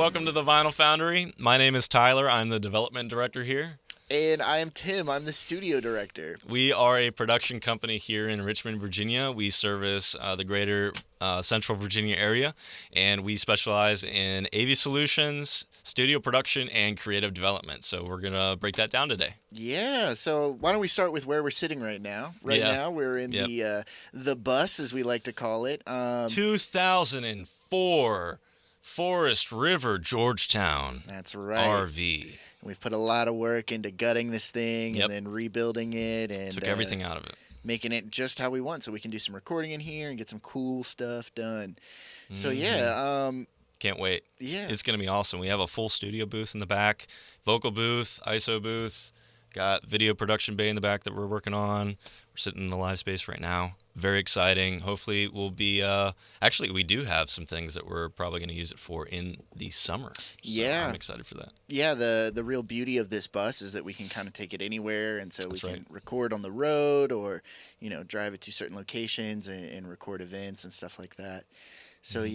welcome to the Vinyl Foundry. My name is Tyler. I'm the development director here. And I am Tim. I'm the studio director. We are a production company here in Richmond, Virginia. We service the greater Central Virginia area, and we specialize in AV solutions, studio production, and creative development. So we're going to break that down today. Yeah, so why don't we start with where we're sitting right now? Now we're in the bus, as we like to call it. 2004 Forest River, Georgetown. That's right. RV. We've put a lot of work into gutting this thing and then rebuilding it and took everything out of it, making it just how we want, so we can do some recording in here and get some cool stuff done. Mm-hmm. So can't wait. Yeah, it's gonna be awesome. We have a full studio booth in the back, vocal booth, ISO booth, got video production bay in the back that we're working on. We're sitting in the live space right now. Very exciting. Hopefully we'll be actually we do have some things that we're probably going to use it for in the summer. So I'm excited for that. Yeah, the real beauty of this bus is that we can kind of take it anywhere, and so we can record on the road or drive it to certain locations and record events and stuff like that. So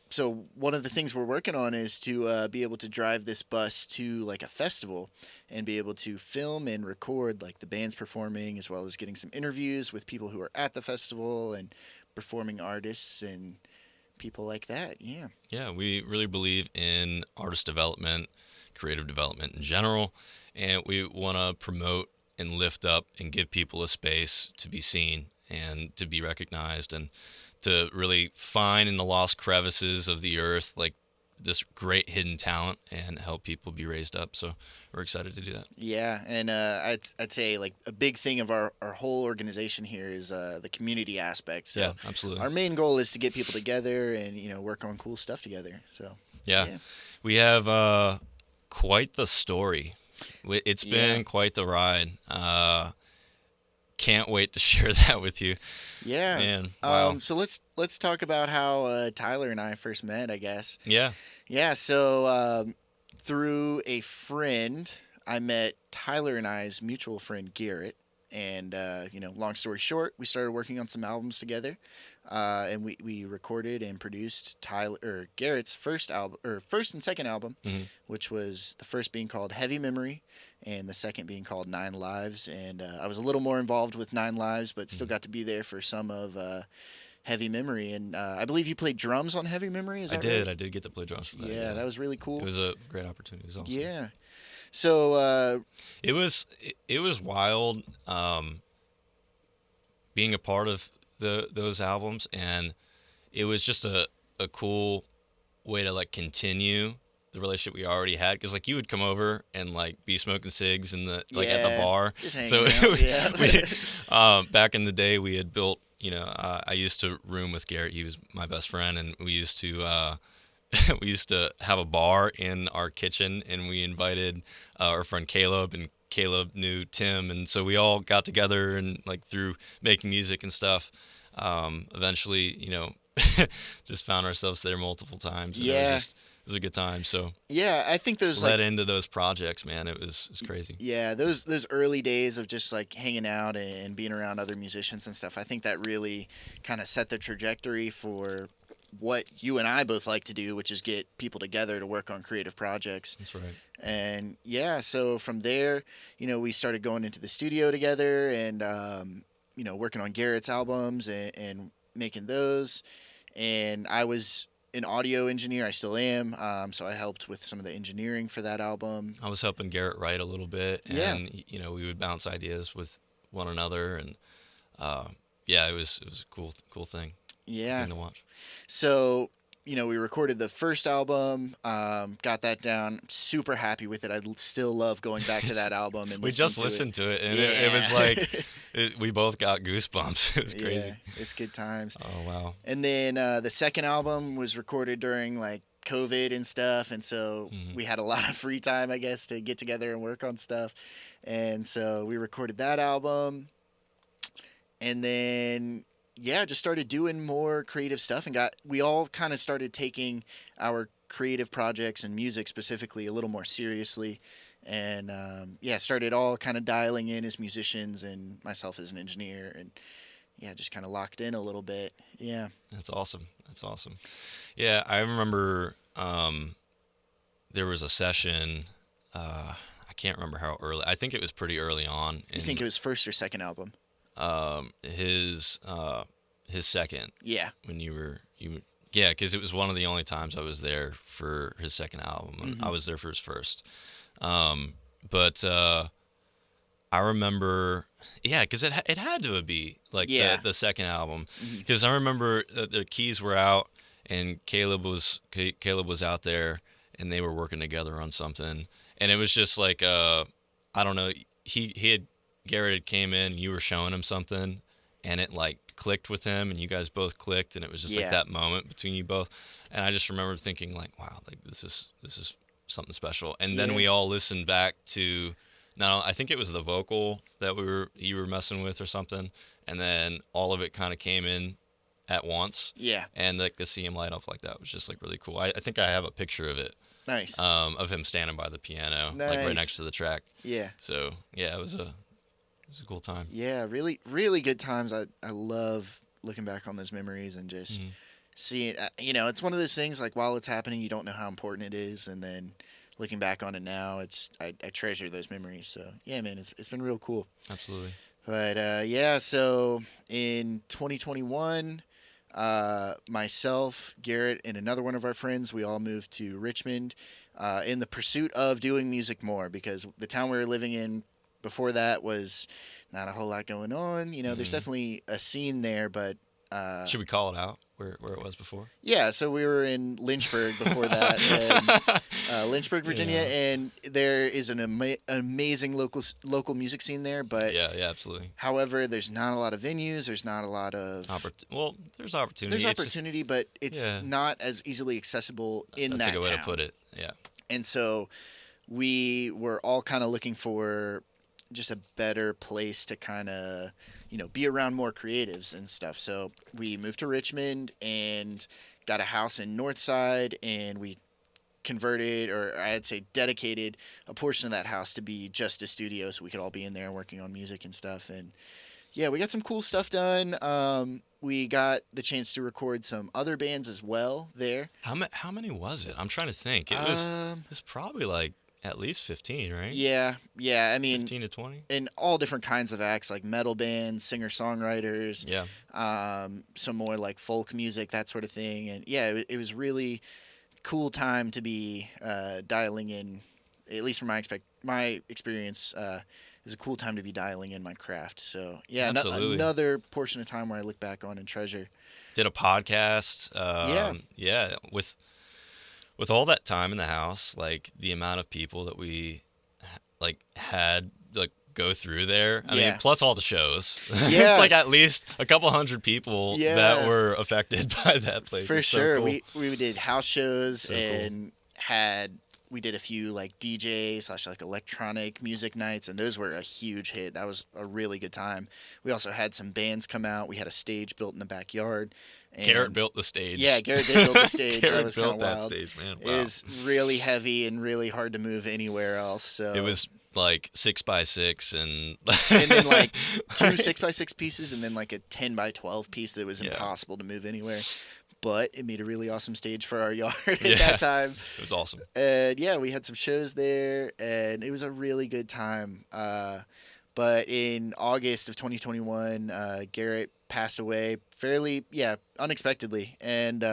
so one of the things we're working on is to be able to drive this bus to like a festival and be able to film and record like the bands performing, as well as getting some interviews with people who are at the festival and performing artists and people like that. Yeah, we really believe in artist development, creative development in general, and we want to promote and lift up and give people a space to be seen and to be recognized and to really find in the lost crevices of the earth like this great hidden talent and help people be raised up. So we're excited to do that. Yeah, and I'd say like a big thing of our whole organization here is the community aspect. So yeah, absolutely. Our main goal is to get people together and work on cool stuff together. So yeah. We have quite the story. It's been quite the ride. Can't wait to share that with you. Yeah. Man, wow. So let's talk about how Tyler and I first met, I guess. Yeah. Yeah. So through a friend, I met Tyler and I's mutual friend Garrett, and long story short, we started working on some albums together, and we recorded and produced Garrett's first and second album, which was the first being called Heavy Memory, and the second being called 9 Lives. And I was a little more involved with 9 Lives, but still got to be there for some of Heavy Memory. And I believe you played drums on Heavy Memory. Is that right? I did get to play drums for that. Yeah, that was really cool. It was a great opportunity. It was awesome. Yeah. So it was wild being a part of those albums, and it was just a cool way to like continue the relationship we already had, because like you would come over and like be smoking cigs in the at the bar, just hanging so out. back in the day we had built I used to room with Garrett. He was my best friend, and we used to have a bar in our kitchen, and we invited our friend Caleb, and Caleb knew Tim, and so we all got together and like through making music and stuff, eventually just found ourselves there multiple times. And it was a good time. So I think those led into those projects, man. It was crazy. Yeah, those early days of just like hanging out and being around other musicians and stuff, I think that really kind of set the trajectory for what you and I both like to do, which is get people together to work on creative projects. That's right. And so from there, we started going into the studio together and working on Garrett's albums and making those. And I was an audio engineer. I still am. So I helped with some of the engineering for that album. I was helping Garrett write a little bit, and we would bounce ideas with one another, and it was a cool thing. Yeah. Cool thing to watch. So we recorded the first album, got that down. I'm super happy with it. I still love going back to that album and we just listened to it, and it was like we both got goosebumps. It was crazy. Yeah, it's good times. Oh wow! And then the second album was recorded during like COVID and stuff, and so we had a lot of free time, I guess, to get together and work on stuff. And so we recorded that album, and then just started doing more creative stuff, and we all kind of started taking our creative projects and music specifically a little more seriously, and started all kind of dialing in as musicians and myself as an engineer, and just kind of locked in a little bit. Yeah. That's awesome. Yeah, I remember um, there was a session. I can't remember how early. I think it was pretty early on You think in it was first or second album? his second, Yeah. when yeah, because it was one of the only times I was there for his second album. And I Hmm. was there for his first. But I remember, yeah, because it had to be like Yeah. the second album, Hmm. because I remember the keys were out and Caleb was out there and they were working together on something, and it was just like I don't know, he had Garrett had came in, you were showing him something, and it like clicked with him, and you guys both clicked, and it was just like Yeah. that moment between you both, and I just remember thinking like, wow, like this is something special. And then Yeah. we all listened back to, now I think it was the vocal that you were messing with or something, and then all of it kind of came in at once, Yeah. and like to see him light up like that was just like really cool. I think I have a picture of it, Nice. of him standing by the piano, like right Nice. next to the track. Yeah. So yeah, it was a cool time. Yeah. Really, really good times. I love looking back on those memories and just Hmm. seeing. It's one of those things like while it's happening, you don't know how important it is, and then looking back on it now, I treasure those memories. So yeah, man, it's been real cool. Absolutely. But yeah, so in 2021, myself, Garrett, and another one of our friends, we all moved to Richmond in the pursuit of doing music more because the town we were living in before that was not a whole lot going on. There's Hmm. definitely a scene there, but uh, Should we call it out where it was before? yeah, so we were in Lynchburg before that, and Lynchburg, Virginia, Yeah. and there is an amazing local music scene there, but Yeah, yeah, absolutely. however, there's not a lot of venues. There's not a lot of. Well, there's opportunity. There's It's just, opportunity, but it's yeah, not as easily accessible in that's a that good way to town. put it. Yeah. And so we were all kind of looking for just a better place to kind of, be around more creatives and stuff. So we moved to Richmond and got a house in Northside, and we converted, or I'd say dedicated, a portion of that house to be just a studio so we could all be in there working on music and stuff. And yeah, we got some cool stuff done. We got the chance to record some other bands as well there. How many was it? I'm trying to think. Um, It was probably like at least 15, right? yeah, yeah. I mean, 15 to 20. in all different kinds of acts, like metal bands, singer songwriters, Yeah. some more like folk music, that sort of thing. And yeah, it was really cool time to be dialing in. At least from my experience, is a cool time to be dialing in my craft. So yeah, Absolutely. another portion of time where I look back on and treasure. Did a podcast. Yeah, Yeah, with all that time in the house, like the amount of people that we like had like go through there. I mean, yeah, plus all the shows. It's yeah, like at least a couple hundred people that yeah. were affected by that place. For It's so sure. cool. We did house shows So cool. and we did a few like DJ slash like electronic music nights, and those were a huge hit. That was a really good time. We also had some bands come out. We had a stage built in the backyard, Garrett and built the stage. yeah, Garrett did build the stage. That Garrett was kind built of that wild. stage, man. It Wow. was really heavy and really hard to move anywhere else. It So was like 6x6 and then like two like, 6x6 pieces, and then like a 10x12 piece that was yeah, impossible to move anywhere. But it made a really awesome stage for our yard at yeah, that time. it was awesome. And yeah, we had some shows there, and it was a really good time. But in August of 2021, Garrett passed away fairly, yeah, unexpectedly, and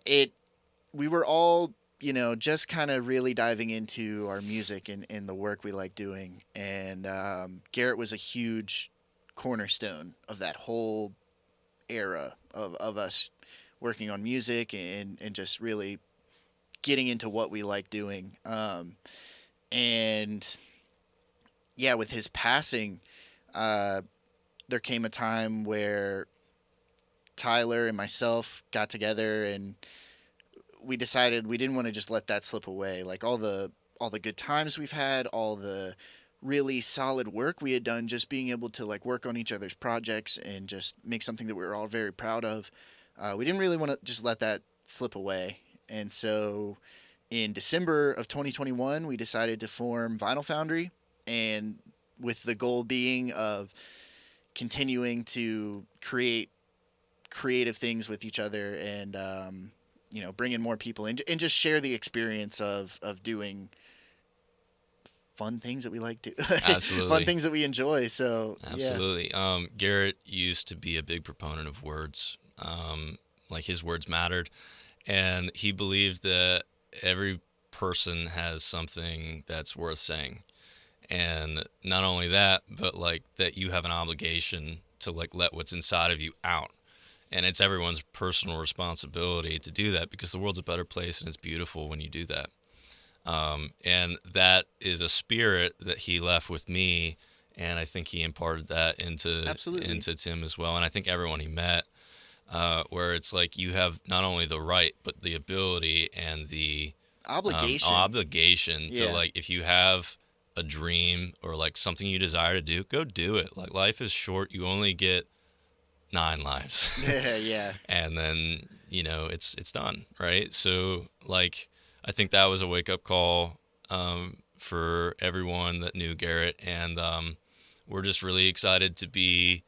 it we were all, just kind of really diving into our music and the work we like doing, and Garrett was a huge cornerstone of that whole era of us working on music and just really getting into what we like doing. And yeah, with his passing, uh, there came a time where Tyler and myself got together and we decided we didn't want to just let that slip away. Like all the good times we've had, all the really solid work we had done, just being able to like work on each other's projects and just make something that we were all very proud of. We didn't really want to just let that slip away, and so in December of 2021, we decided to form Vinyl Foundry, and with the goal being of continuing to create creative things with each other and bring in more people and just share the experience of doing fun things that we like to, fun Absolutely. things that we enjoy. So yeah, Absolutely. Garrett used to be a big proponent of words. Like his words mattered, and he believed that every person has something that's worth saying. And not only that, but like that you have an obligation to like let what's inside of you out. And it's everyone's personal responsibility to do that because the world's a better place and it's beautiful when you do that. And that is a spirit that he left with me, and I think he imparted that absolutely. into Tim as well, and I think everyone he met, where it's like you have not only the right but the ability and the Obligation. obligation to Yeah. like if you have a dream or like something you desire to do, go do it. Like life is short; you only get 9 lives, Yeah. and then it's done, right? So like I think that was a wake up call for everyone that knew Garrett, and we're just really excited to be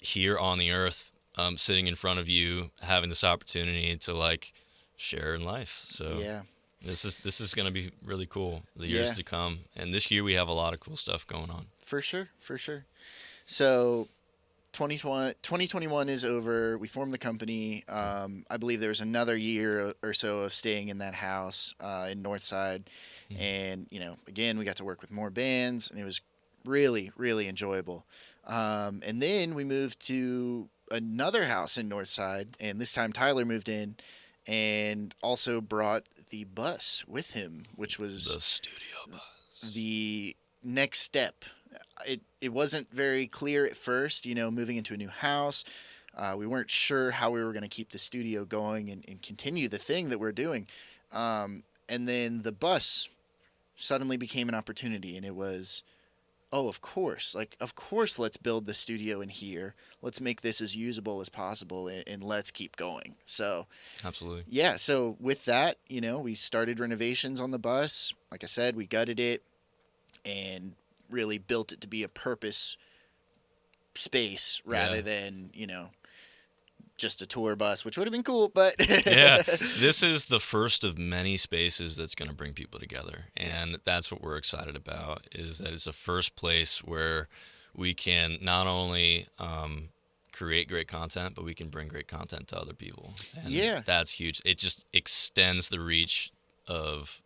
here on the earth, sitting in front of you, having this opportunity to like share in life. So Yeah. this is going to be really cool the years Yeah. to come, and this year we have a lot of cool stuff going on. For sure. For sure. So 2021 is over. We formed the company. I believe there was another year or so of staying in that house in Northside, Mhm. and again, we got to work with more bands, and it was really, really enjoyable. And then we moved to another house in Northside, and this time Tyler moved in, and also brought the bus with him, which was The studio bus. the next step. It wasn't very clear at first, moving into a new house. We weren't sure how we were going to keep the studio going and continue the thing that we're doing. And then the bus suddenly became an opportunity, and it was, oh, of course, let's build the studio in here. Let's make this as usable as possible, and let's keep going. So Absolutely. yeah, so with that, we started renovations on the bus. Like I said, we gutted it and really built it to be a purpose space Yeah. rather than just a tour bus, which would have been cool, but Yeah, this is the first of many spaces that's going to bring people together, yeah. and that's what we're excited about. Is that it's the first place where we can not only create great content, but we can bring great content to other people, and Yeah. that's huge. It just extends the reach of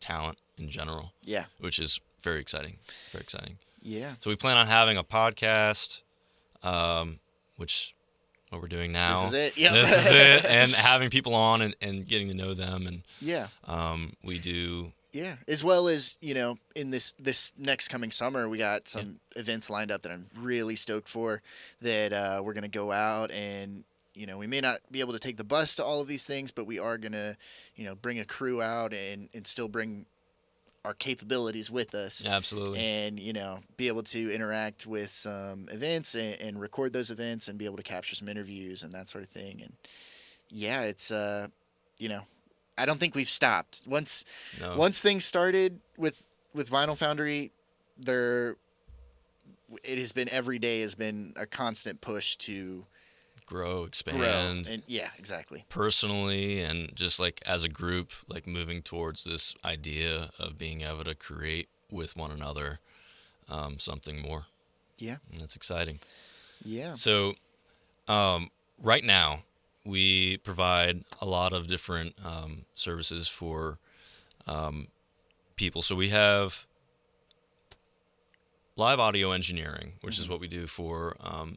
talent in general, Yeah. which is very exciting. Very exciting. Yeah. So we plan on having a podcast, which what we're doing This now. is it. Yep. This is it, and having people on and getting to know them, and Yeah. we do. Yeah. As well as, in this next coming summer, we got Yeah, some events lined up that I'm really stoked for that we're going to go out and we may not be able to take the bus to all of these things, but we are going to, bring a crew out and still bring our capabilities with us absolutely. and be able to interact with some events and record those events and be able to capture some interviews and that sort of thing. And yeah, it's you know I don't think we've stopped No, once things started with Vinyl Foundry. There it has been every day has been a constant push to grow, grow, expand and yeah, exactly. personally, and just like as a group, like moving towards this idea of being able to create with one another something more. Yeah. And that's exciting. Yeah. So right now, we provide a lot of different services for people. So we have live audio engineering, which is Hmm. what we do for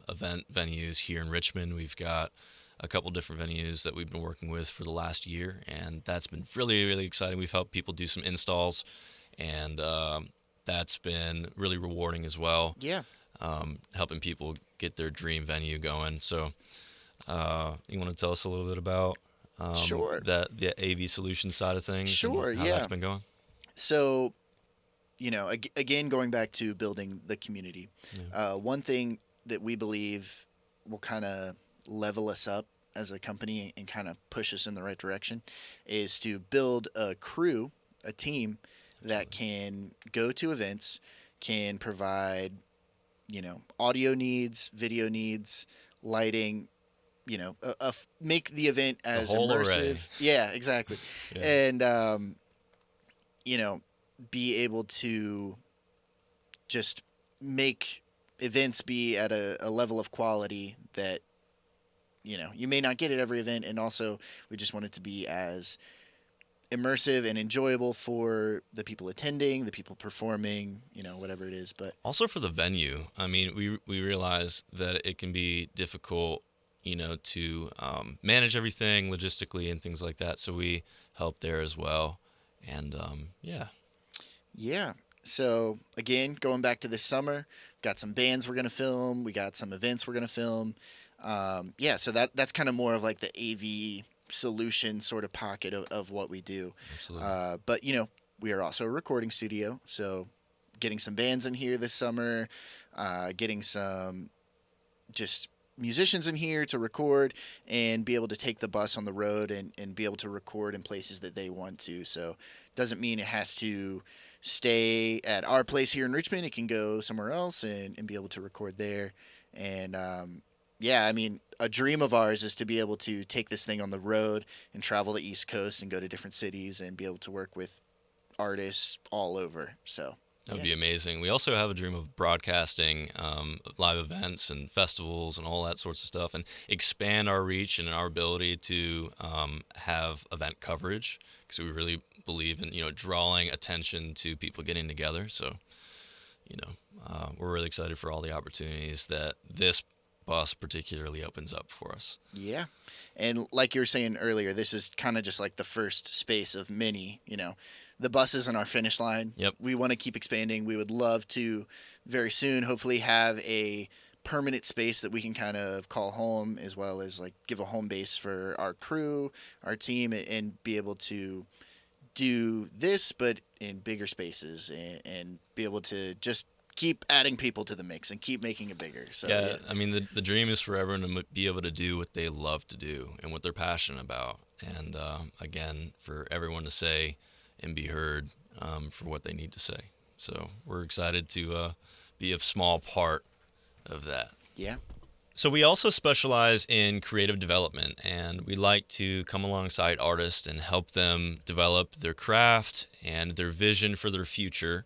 event venues here in Richmond. We've got a couple different venues that we've been working with for the last year, and that's been really, really exciting. We've helped people do some installs, and that's been really rewarding as well, Yeah. helping people get their dream venue going. So, you want to tell us a little bit about Sure. the AV solution side of things and Sure. how that's Yeah. been going? So again, going back to building the community, Yeah. one thing that we believe will kind of level us up as a company and kind of push us in the right direction is to build a crew, a team that Absolutely. can go to events, can provide, audio needs, video needs, lighting, make the event The as whole array. immersive. Yeah, exactly. Yeah. And you know, be able to just make events be at a level of quality that you may not get at every event, and also we just want it to be as immersive and enjoyable for the people attending, the people performing, whatever it is. But Also for the venue, I mean, we realize that it can be difficult, to manage everything logistically and things like that. So we help there as well. And yeah, yeah. So again, going back to this summer, got some bands we're gonna film. We got some events we're gonna film. Yeah, so that's kind of more of like the AV solution sort of pocket of what we do. absolutely. But we are also a recording studio, so getting some bands in here this summer, getting some just musicians in here to record and be able to take the bus on the road and be able to record in places that they want to. So doesn't mean it has to stay at our place here in Richmond. It can go somewhere else and be able to record there. And yeah, I mean, a dream of ours is to be able to take this thing on the road and travel the East Coast and go to different cities and be able to work with artists all over. So That would yeah, be amazing. We also have a dream of broadcasting live events and festivals and all that sorts of stuff, and expand our reach and our ability to have event coverage, because we really believe in drawing attention to people getting together. So we're really excited for all the opportunities that this bus particularly opens up for us. yeah. And like you were saying earlier, this is kind of just like the first space of many. The bus isn't our finish line. Yep. We want to keep expanding. We would love to very soon, hopefully, have a permanent space that we can kind of call home, as well as like give a home base for our crew, our team, and be able to do this, but in bigger spaces, and be able to just keep adding people to the mix and keep making it bigger. So Yeah, I mean, the dream is for everyone to be able to do what they love to do and what they're passionate about. And again, for everyone to say and be heard for what they need to say. So we're excited to be a small part of that. yeah, So we also specialize in creative development, and we like to come alongside artists and help them develop their craft and their vision for their future,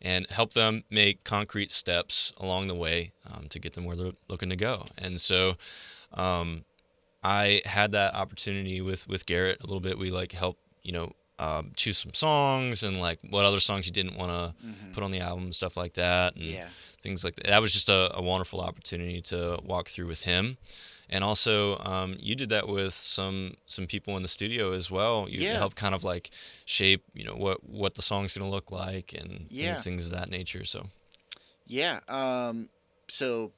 and help them make concrete steps along the way to get them where they're looking to go. And so I had that opportunity with Garrett a little bit. We help choose some songs and like what other songs you didn't want to put on the album and stuff like that, and yeah, things like that. That was just a wonderful opportunity to walk through with him. And also, you did that with some people in the studio as well. You yeah, helped kind of like shape, what the song's gonna look like, and yeah. things of that nature. So Yeah. So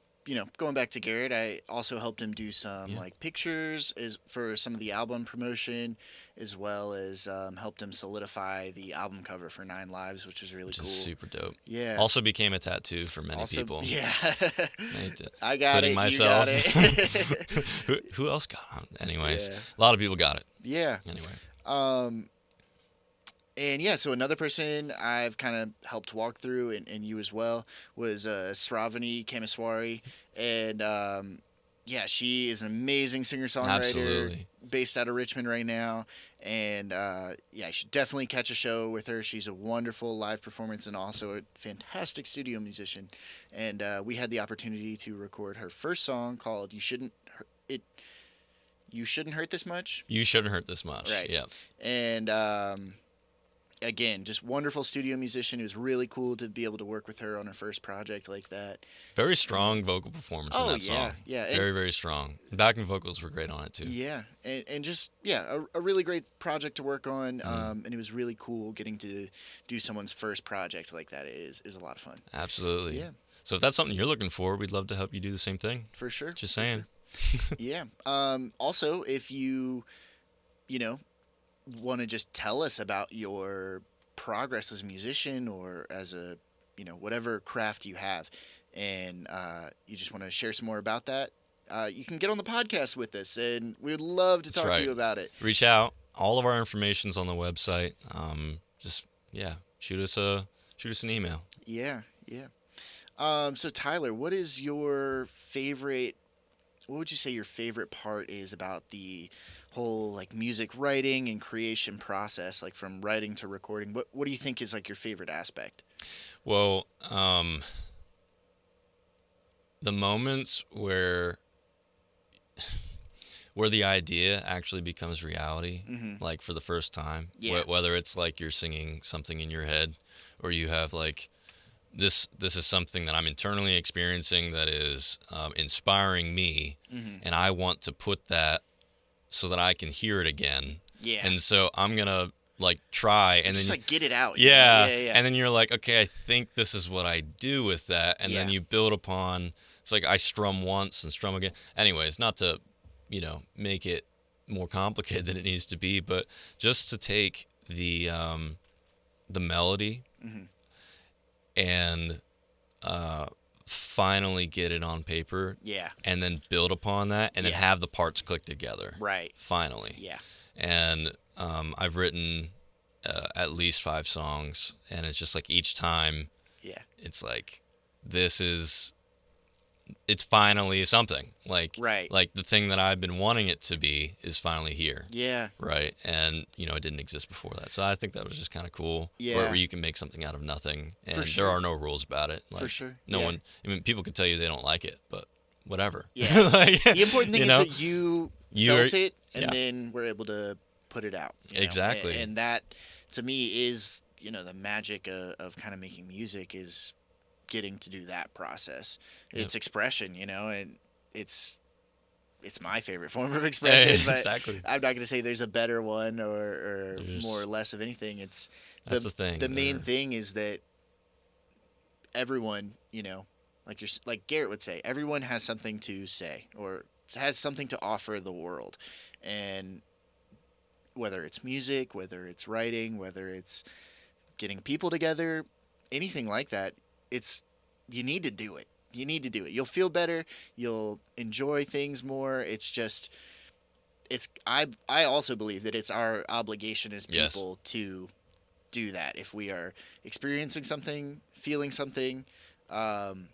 going back to Garrett, I also helped him do some yeah, like pictures as for some of the album promotion, as well as helped him solidify the album cover for Nine Lives, which was really which cool. is super dope. Yeah. Also became a tattoo for many Also, people, yeah. I got including it. You myself. got it. Who else got it? Anyways, Yeah. a lot of people got it. Yeah. Anyway, Um, and yeah, so another person I've kind of helped walk through, and you as well, was Sravani Kamaswari. And yeah, she is an amazing singer songwriter absolutely. based out of Richmond right now. And yeah, you should definitely catch a show with her. She's a wonderful live performance and also a fantastic studio musician. And we had the opportunity to record her first song called You Shouldn't Hurt This Much. You shouldn't hurt this much. Right. Yeah. And again, just wonderful studio musician. It was really cool to be able to work with her on her first project like that. Very strong vocal performance in Oh that yeah, song. yeah, Very, very strong. Backing vocals were great on it too. yeah, and just yeah, a really great project to work on. Mm. And it was really cool getting to do someone's first project like that. Is a lot of fun. Absolutely. Yeah, So if that's something you're looking for, we'd love to help you do the same thing. for sure. Just for saying. sure. Yeah. Also, if you know, want to just tell us about your progress as a musician or as a whatever craft you have, and you just want to share some more about that, you can get on the podcast with us, and we would love to That's talk to right. you about it. Reach out. All of our information's on the website. Just shoot us an email. Yeah, yeah. So Tyler, what is your favorite what would you say your favorite part is about the whole like music writing and creation process, like from writing to recording? What do you think is like your favorite aspect? Well, the moments where the idea actually becomes reality, Mm-hmm. like for the first time, Yeah. whether it's like you're singing something in your head, or you have like this is something that I'm internally experiencing that is inspiring me, Mm-hmm. and I want to put that so that I can hear it again, Yeah. and so I'm gonna like try, Or and just then like get it out. You know? yeah, Yeah. Yeah. and then you're like, okay, I think this is what I do with that, and then Yeah. you build upon. It's like I strum once and strum again. Anyways, not to, make it more complicated than it needs to be, but just to take the melody Mm-hmm. and uh, finally get it on paper, Yeah. and then build upon that, and then Yeah. have the parts click together. Right. Finally, Yeah. and I've written at least 5 songs, and it's just like each time Yeah. it's like this is it's finally something Right. like the thing that I've been wanting it to be is finally here, Yeah. right? And it didn't exist before that, so I think that was just kind of cool, where Yeah. you can make something out of nothing, and For there sure. are no rules about it. For Like sure. no Yeah. one, I mean, people could tell you they don't like it, but whatever. Yeah. Like, The important thing you is know, that you you're felt it and yeah, then were able to put it out. exactly. And that to me is, the magic of kind of making music is getting to do that process. Yep. It's expression, and it's my favorite form of expression, but Exactly. I'm not going to say there's a better one or more There's or less of anything. It's That's the thing. the main thing is that everyone, like Garrett would say, everyone has something to say or has something to offer the world. And whether it's music, whether it's writing, whether it's getting people together, anything like that, it's you need to do it. You need to do it. You'll feel better, you'll enjoy things more. It's just it's I also believe that it's our obligation as Yes. people to do that. If we are experiencing something, feeling something, um,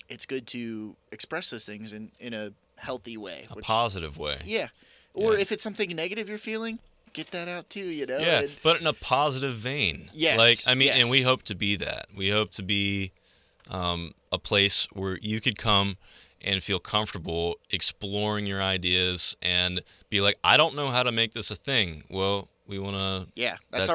it's good to express those things in a healthy way. A Which, positive way. yeah. Or Yeah. if it's something negative you're feeling, get that out too, Yeah, And, but in a positive vein. yes. Like, I mean, and we Yes. hope to be that. We hope to be a place where you could come and feel comfortable exploring your ideas and be like, I don't know how to make this a thing. Well, we want to. Yeah, That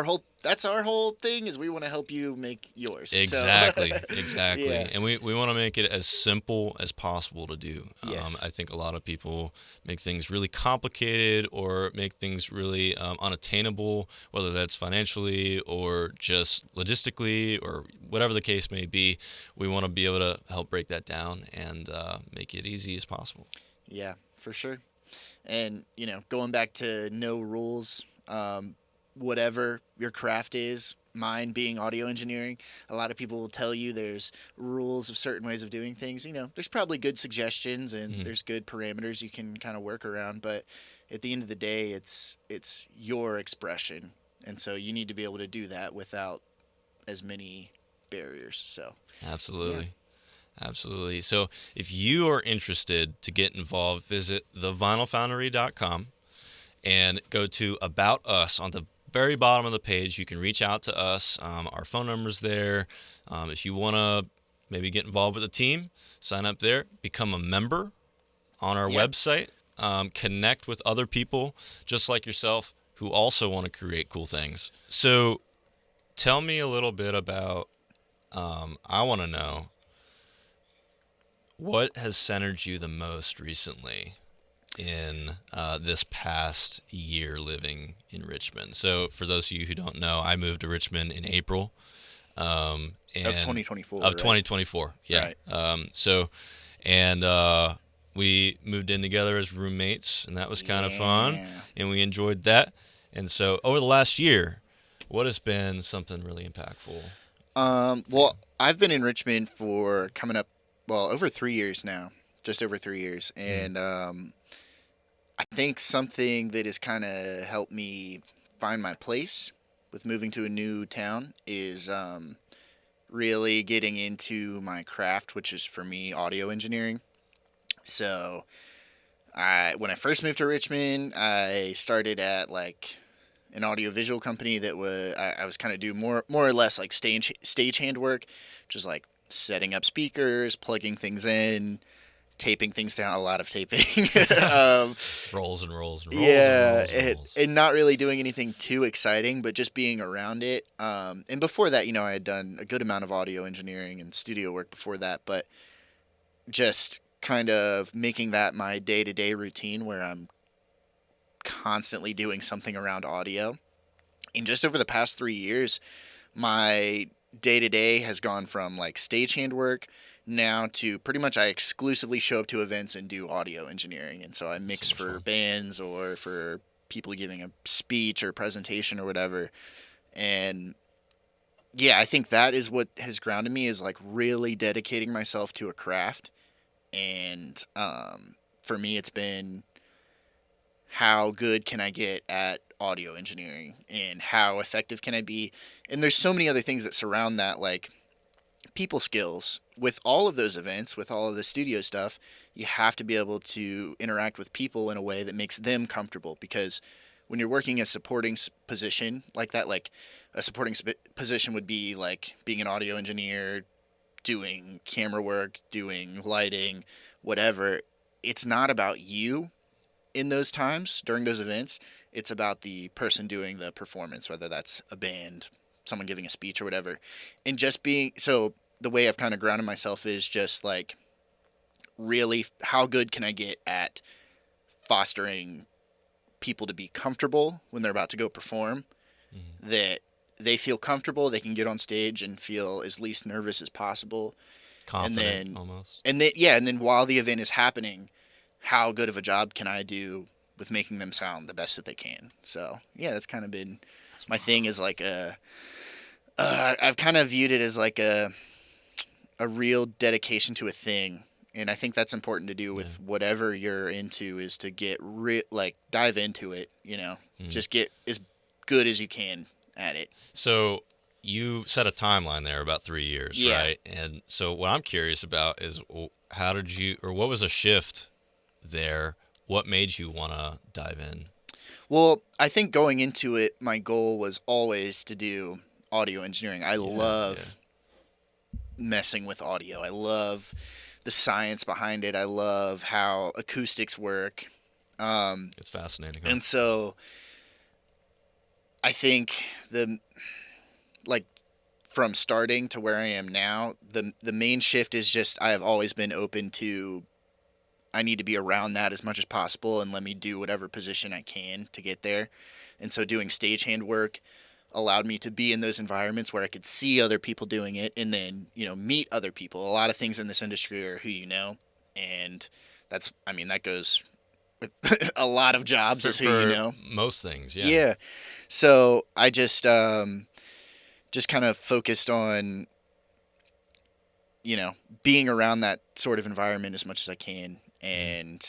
that's our whole thing is we want to help you make yours. So, exactly, exactly, yeah. and we want to make it as simple as possible to do. Yes. I think a lot of people make things really complicated or make things really unattainable, whether that's financially or just logistically or whatever the case may be. We want to be able to help break that down and make it easy as possible. Yeah, for sure. And going back to no rules, whatever your craft is, mine being audio engineering, a lot of people will tell you there's rules of certain ways of doing things. There's probably good suggestions and Mhm. there's good parameters you can kind of work around, but at the end of the day, it's your expression, and so you need to be able to do that without as many barriers. So Absolutely. Absolutely. So if you are interested to get involved, visit thevinylfoundry.com and go to About Us on the very bottom of the page. You can reach out to us. Our phone number's there. If you want to maybe get involved with the team, sign up there, become a member on our Yep. website, connect with other people just like yourself who also want to create cool things. So tell me a little bit about, I want to know, what has centered you the most recently in this past year living in Richmond? So, for those of you who don't know, I moved to Richmond in April and of 2024, of right? 2024. Yeah. Right. And we moved in together as roommates, and that was kind of fun, Yeah. and we enjoyed that. And so, over the last year, what has been something really impactful? Well, I've been in Richmond for coming up, well, over 3 years now, just over 3 years. And I think something that has kind of helped me find my place with moving to a new town is really getting into my craft, which is for me audio engineering. So When I first moved to Richmond, I started at like an audiovisual company that I was kind of doing more or less like stagehand work, which is like setting up speakers, plugging things in, taping things down, a lot of taping. um, Rolls and rolls and rolls and yeah, rolls and rolls. and not really doing anything too exciting, but just being around it. And before that, I had done a good amount of audio engineering and studio work before that, but just kind of making that my day to day routine where I'm constantly doing something around audio. And just over the past 3 years, my day to day has gone from like stagehand work now to pretty much I exclusively show up to events and do audio engineering. And so I mix So much for fun. bands or for people giving a speech or presentation or whatever. And yeah, I think that is what has grounded me, is like really dedicating myself to a craft. And for me, it's been how good can I get at audio engineering and how effective can I be. And there's so many other things that surround that, like people skills. With all of those events, with all of the studio stuff, you have to be able to interact with people in a way that makes them comfortable, because when you're working a supporting position like that, like a supporting position would be like being an audio engineer, doing camera work, doing lighting, whatever. It's not about you in those times during those events. It's about the person doing the performance, whether that's a band, someone giving a speech or whatever. And just being so, the way I've kind of grounded myself is just like really how good can I get at fostering people to be comfortable when they're about to go perform, that they feel comfortable, they can get on stage and feel as least nervous as possible. And Confident then almost. and then while the event is happening, how good of a job can I do with making them sound the best that they can? So yeah, that's kind of been my thing, is like I've kind of viewed it as like a real dedication to a thing. And I think that's important to do with whatever you're into, is to get like dive into it, just get as good as you can at it. So you set a timeline there about 3 years, Yeah. right? And so what I'm curious about is how did you, or what was a shift there? What made you want to dive in? Well, I think going into it, my goal was always to do audio engineering. I love messing with audio. I love the science behind it. I love how acoustics work. It's fascinating. Huh? And so I think like from starting to where I am now, the main shift is just I have always been open to, I need to be around that as much as possible and let me do whatever position I can to get there. And so doing stagehand work allowed me to be in those environments where I could see other people doing it, and then, meet other people. A lot of things in this industry are who you know. And that goes with a lot of jobs, is who you know. Most things, yeah. Yeah. So I just kind of focused on, being around that sort of environment as much as I can. And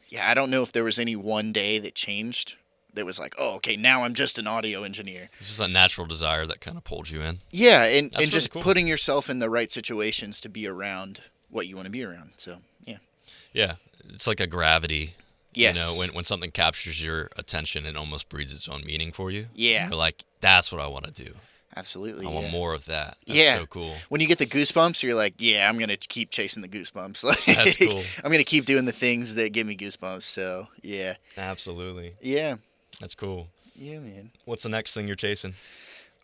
yeah, I don't know if there was any one day that changed that was like, oh, okay, now I'm just an audio engineer. It's just a natural desire that kind of pulled you in. Yeah, and That's just really cool. putting yourself in the right situations to be around what you want to be around. So, yeah. Yeah, it's like a gravity. Yes. When something captures your attention, it almost breeds its own meaning for you. Yeah. You're like, that's what I want to do. Absolutely. I want more of that. That's Yeah. so cool. When you get the goosebumps, you're like, yeah, I'm going to keep chasing the goosebumps. Like, That's cool. I'm going to keep doing the things that give me goosebumps. So, yeah. Absolutely. Yeah. That's cool. Yeah, man. What's the next thing you're chasing?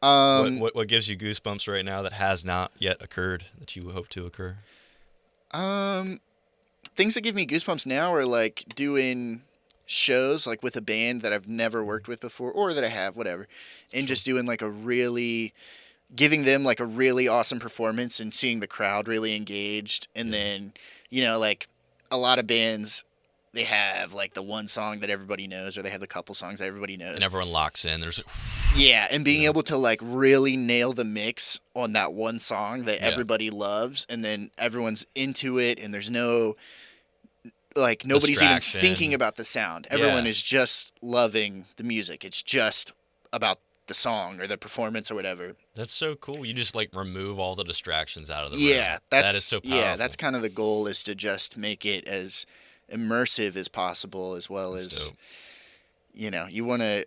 What gives you goosebumps right now that has not yet occurred that you hope to occur? Things that give me goosebumps now are like doing shows like with a band that I've never worked with before, or that I have, whatever, and just doing like giving them like a really awesome performance and seeing the crowd really engaged. And then, like a lot of bands, they have like the one song that everybody knows, or they have the couple songs that everybody knows. And everyone locks in. Yeah, and being able to like really nail the mix on that one song that everybody loves, and then everyone's into it, and there's no, like, nobody's even thinking about the sound. Everyone is just loving the music. It's just about the song or the performance or whatever. That's so cool. You just like remove all the distractions out of the room. That is so powerful. Yeah, that's kind of the goal, is to just make it as immersive as possible, as well That's as, dope. you want to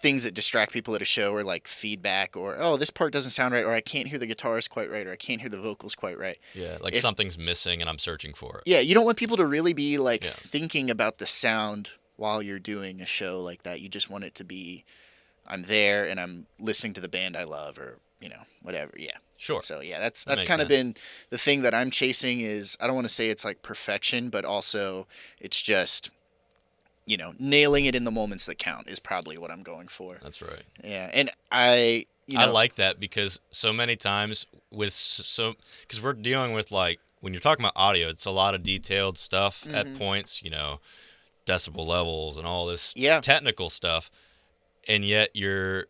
things that distract people at a show are like feedback, or oh, this part doesn't sound right, or I can't hear the guitars quite right, or I can't hear the vocals quite right. Yeah, like If something's missing and I'm searching for it. Yeah, you don't want people to really be like Yeah, thinking about the sound while you're doing a show like that. You just want it to be, I'm there and I'm listening to the band I love, or whatever. Yeah. sure. So yeah, that's That that's makes kind of sense. been the thing that I'm chasing. Is I don't want to say it's like perfection, but also it's just nailing it in the moments that count is probably what I'm going for. That's right. Yeah, and I I like that because so many times because we're dealing with, like, when you're talking about audio, it's a lot of detailed stuff at hmm points, decibel levels and all this yeah, technical stuff, and yet you're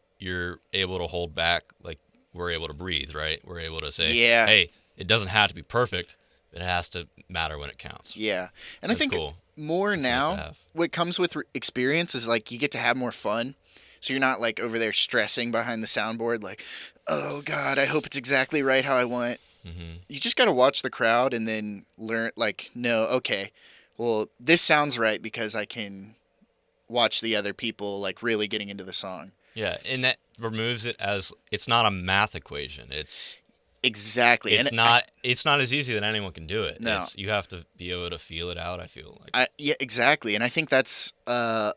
able to hold back, like, we're able to breathe, right? We're able to say, yeah, hey, it doesn't have to be perfect, but it has to matter when it counts. yeah, and I That's think cool. more That's nice to now have. what comes with experience is like you get to have more fun. So you're not like over there stressing behind the soundboard like, "Oh god, I hope it's exactly right how I want." Hmm. You just got to watch the crowd and then learn like, "No, okay. Well, this sounds right because I can watch the other people like really getting into the song." Yeah, and that removes it as it's not a math equation. It's Exactly. And it's not it's not as easy that anyone can do it. no. It's you have to be able to feel it out, I feel like. Yeah, exactly. And I think that's a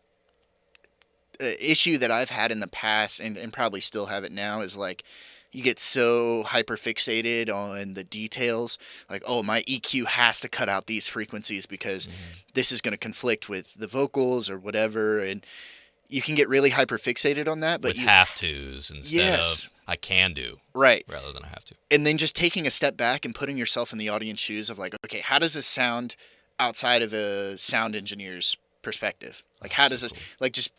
issue that I've had in the past, and probably still have it now, is like you get so hyper fixated on the details, like, oh, my EQ has to cut out these frequencies because Hmm. this is going to conflict with the vocals or whatever, and you can get really hyper fixated on that. But With have tos instead yes, of I can do right. rather than I have to. And then just taking a step back and putting yourself in the audience shoes of like, okay, how does this sound outside of a sound engineer's perspective? Like, Oh, how so does this, cool. like, just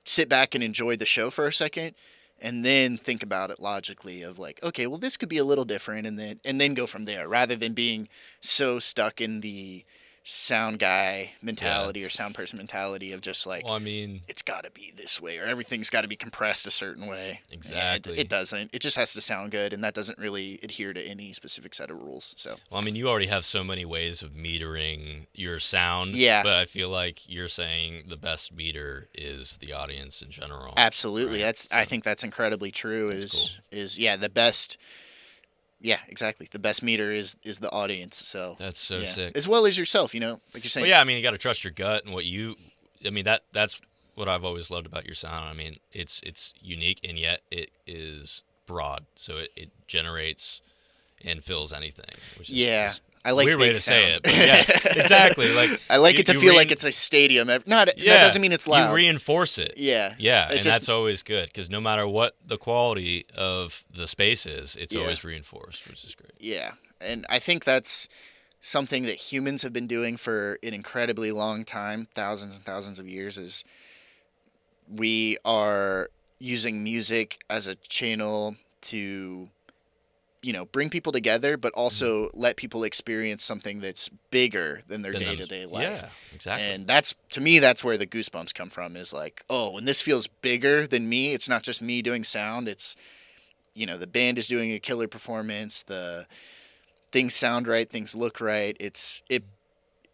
sit back and enjoy the show for a second, and then think about it logically of like, okay, well, this could be a little different, and then go from there, rather than being so stuck in the sound guy Yeah. mentality or sound person mentality of just like, Well, I mean, it's got to be this way, or everything's got to be compressed a certain way. Yeah, it exactly. doesn't. It just has to sound good, and that doesn't really adhere to any specific set of rules. So Well, I mean, you already have so many ways of metering your sound, yeah, but I feel like you're saying the best meter is the audience in general, absolutely. right? I So think that's incredibly true. that's cool. Is yeah, the best. Yeah, exactly. The best meter is the audience. So That's so yeah, sick. as well as yourself. Like you're Well, saying. yeah, I mean, you got to trust your gut and what you. I mean, that's what I've always loved about your sound. I mean, it's unique and yet it is broad, so it generates and fills anything, which is Yeah, is I a like weird way big to say sound. it, but yeah, exactly. Like I like it to you feel like it's a stadium. Not that yeah, doesn't mean it's you loud. reinforce it. Yeah, Yeah, it and just that's always good because no matter what the quality of the space is, it's yeah always reinforced, which is great. yeah, and I think that's something that humans have been doing for an incredibly long time, thousands and thousands of years. Is we are using music as a channel to bring people together, but Mhm. also let people experience something that's bigger than their Then day them, to day life. yeah, exactly. And that's, to me, that's where the goosebumps come from. Is like, oh, when this feels bigger than me, it's not just me doing sound. It's the band is doing a killer performance. The things sound right, things look right. It.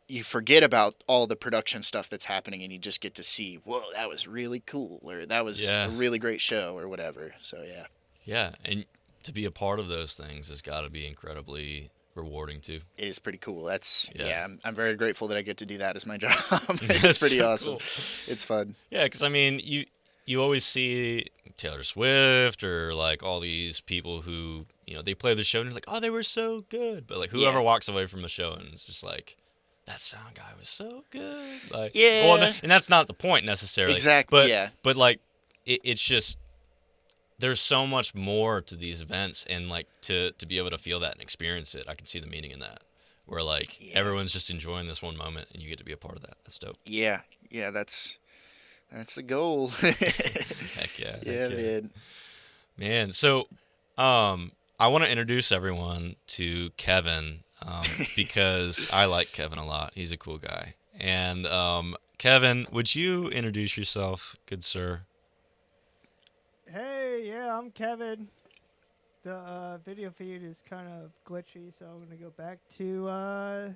You forget about all the production stuff that's happening, and you just get to see, whoa, that was really cool, or that was a Yeah, really great show, or whatever. So yeah, yeah, and to be a part of those things has got to be incredibly rewarding too. it is pretty cool. That's Yeah, yeah, I'm very grateful that I get to do that as my job. It's that's pretty so awesome. cool. It's fun. Yeah, because I mean, you always see Taylor Swift or like all these people who they play the show and you're like, oh, they were so good, but like whoever Yeah. walks away from the show and it's just like that sound guy was so good, like well, Yeah. and that's not the point necessarily, Exactly. but Yeah. like it's just there's so much more to these events and like to be able to feel that and experience it. I can see the meaning in that. Where like Yeah. everyone's just enjoying this one moment and you get to be a part of that. That's dope. Yeah. Yeah. That's the goal. Heck yeah. Yeah, Heck yeah. man. Man, so I want to introduce everyone to Kevin because I like Kevin a lot. He's a cool guy. And Kevin, would you introduce yourself, good sir? Hey, yeah, I'm Kevin. The video feed is kind of glitchy, so I'm gonna go back to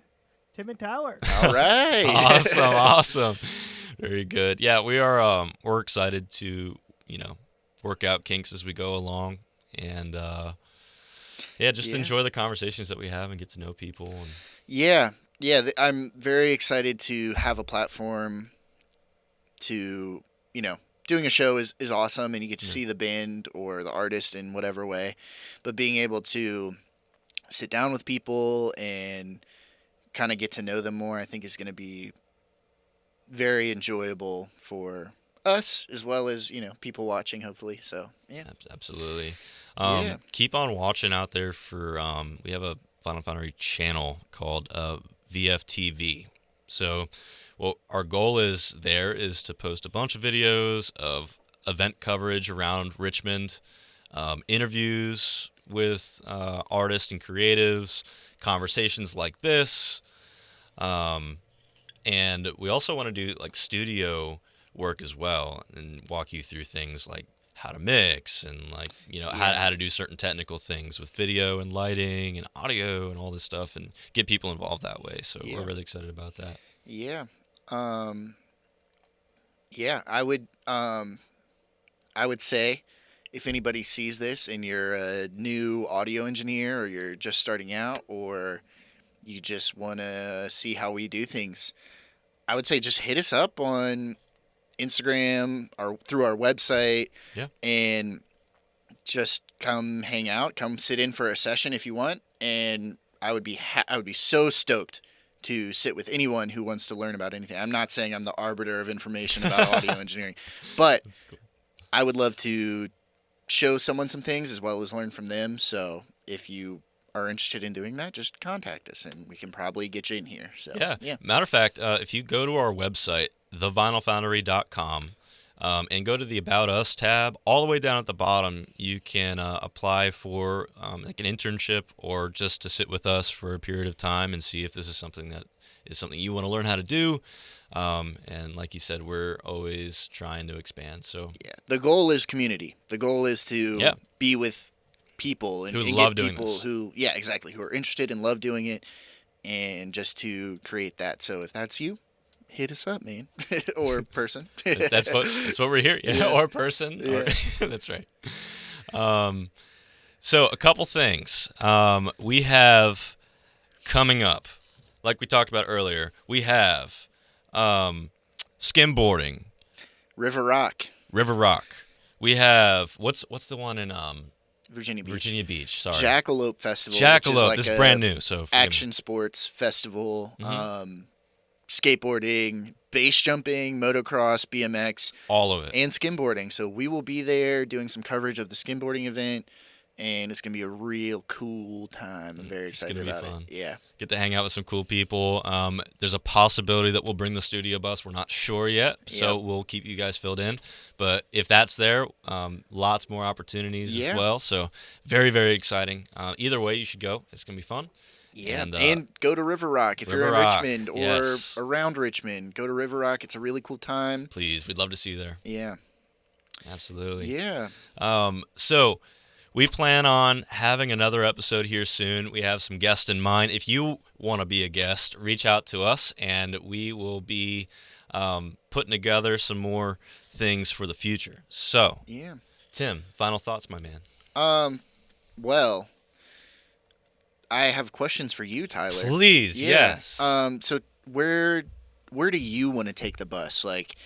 Tim and Tyler. All right. Awesome. Very good. Yeah, we're excited to, work out kinks as we go along, and just Yeah. enjoy the conversations that we have and get to know people. And Yeah. Yeah. I'm very excited to have a platform to, doing a show is awesome, and you get to Yeah. see the band or the artist in whatever way, but being able to sit down with people and kind of get to know them more, I think is going to be very enjoyable for us as well as, people watching, hopefully. So, yeah. Absolutely. Yeah. Keep on watching out there for we have a Vinyl Foundry channel called VFTV. So what our goal is to post a bunch of videos of event coverage around Richmond, interviews with artists and creatives, conversations like this, and we also want to do like studio work as well and walk you through things like how to mix and like how to do certain technical things with video and lighting and audio and all this stuff, and get people involved that way. So we're really excited about that. Yeah. Yeah, I would say if anybody sees this and you're a new audio engineer, or you're just starting out, or you just want to see how we do things, I would say just hit us up on Instagram or through our website. Yeah. And just come hang out, come sit in for a session if you want, and I would be so stoked to sit with anyone who wants to learn about anything. I'm not saying I'm the arbiter of information about audio engineering, but That's cool. I would love to show someone some things as well as learn from them. So if you are interested in doing that, just contact us and we can probably get you in here. So yeah. Matter of fact, if you go to our website, thevinylfoundry.com, and go to the About Us tab, all the way down at the bottom, you can apply for like an internship or just to sit with us for a period of time and see if this is something you want to learn how to do. And like you said, we're always trying to expand. So yeah, the goal is community. The goal is to be with people and who and love get doing people this. who are interested and love doing it, and just to create that. So if that's you, hit us up, man, or person. That's what we're here. Yeah, Yeah. or person. Yeah. That's right. So a couple things we have coming up, like we talked about earlier. We have skimboarding, River Rock, River Rock. We have what's the one in Virginia Beach. Virginia Beach. Sorry, Jackalope Festival. Jackalope. Which is like This is a brand new. So forgive me. action sports festival. Skateboarding, base jumping, motocross, BMX, all of it. and skimboarding. So we will be there doing some coverage of the skimboarding event, and it's gonna be a real cool time. I'm very excited gonna be about fun. it. Yeah. Get to hang out with some cool people. There's a possibility that we'll bring the studio bus. We're not sure yet, so we'll keep you guys filled in. But if that's there, lots more opportunities as well. So very, very exciting. Either way, you should go. It's going to be fun. Yeah, and go to River Rock if you're in Richmond or around Richmond. Go to River Rock. It's a really cool time. Please, we'd love to see you there. Yeah. Absolutely. Yeah. So we plan on having another episode here soon. We have some guests in mind. If you want to be a guest, reach out to us, and we will be putting together some more things for the future. So, yeah, Tim, final thoughts, my man. Well, I have questions for you, Tyler. Please, yes. So where do you want to take the bus? Like,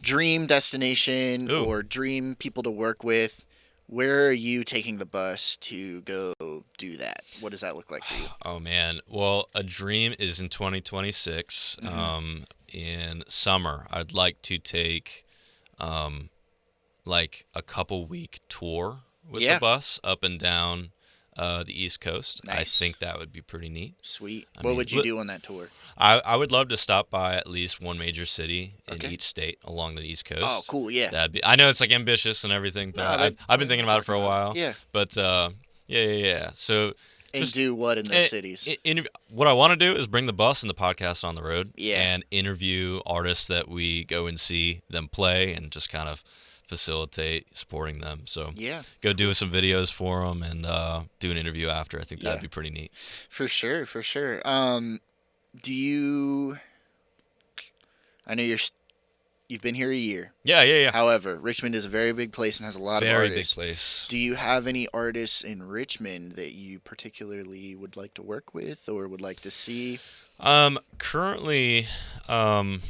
dream destination or dream people to work with? Where are you taking the bus to go do that? What does that look like for you? Oh, man. Well, a dream is in 2026. In summer, I'd like to take like a couple week tour with the bus up and down the East Coast. Nice. I think that would be pretty neat. Sweet. What would you do on that tour? I would love to stop by at least one major city in each state along the East Coast. Oh, cool, yeah. That'd be. I know it's like ambitious and everything, but I've been thinking about it for a while. Yeah. But yeah. So. And do what in those cities? What I want to do is bring the bus and the podcast on the road and interview artists that we go and see them play and just kind of facilitate supporting them. So go do some videos for them and do an interview after. I think that'd be pretty neat. For sure. Do you? I know you've been here a year. Yeah, yeah, yeah. However, Richmond is a very big place and has a lot of Very big artists. place. Do you have any artists in Richmond that you particularly would like to work with or would like to see? Currently, um,